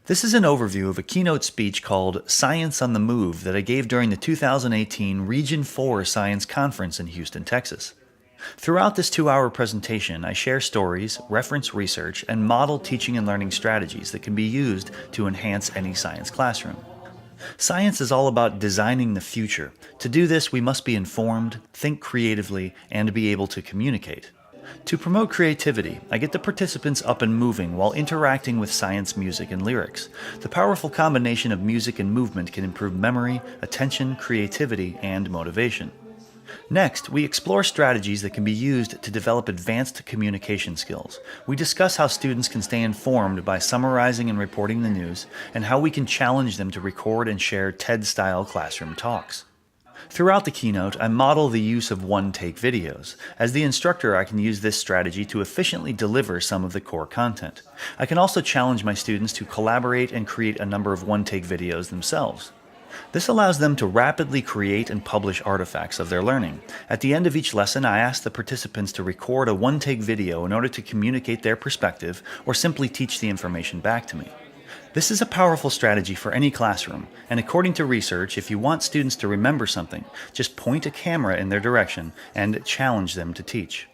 This is an overview of a keynote speech called Science on the Move that I gave during the 2018 Region 4 Science Conference in Houston, Texas. Throughout this 2-hour presentation, I share stories, reference research, and model teaching and learning strategies that can be used to enhance any science classroom. Science is all about designing the future. To do this, we must be informed, think creatively, and be able to communicate. To promote creativity, I get the participants up and moving while interacting with science music and lyrics. The powerful combination of music and movement can improve memory, attention, creativity, and motivation. Next, we explore strategies that can be used to develop advanced communication skills. We discuss how students can stay informed by summarizing and reporting the news, and how we can challenge them to record and share TED-style classroom talks. Throughout the keynote, I model the use of one-take videos. As the instructor, I can use this strategy to efficiently deliver some of the core content. I can also challenge my students to collaborate and create a number of one-take videos themselves. This allows them to rapidly create and publish artifacts of their learning. At the end of each lesson, I ask the participants to record a one-take video in order to communicate their perspective or simply teach the information back to me. This is a powerful strategy for any classroom, and according to research, if you want students to remember something, just point a camera in their direction and challenge them to teach.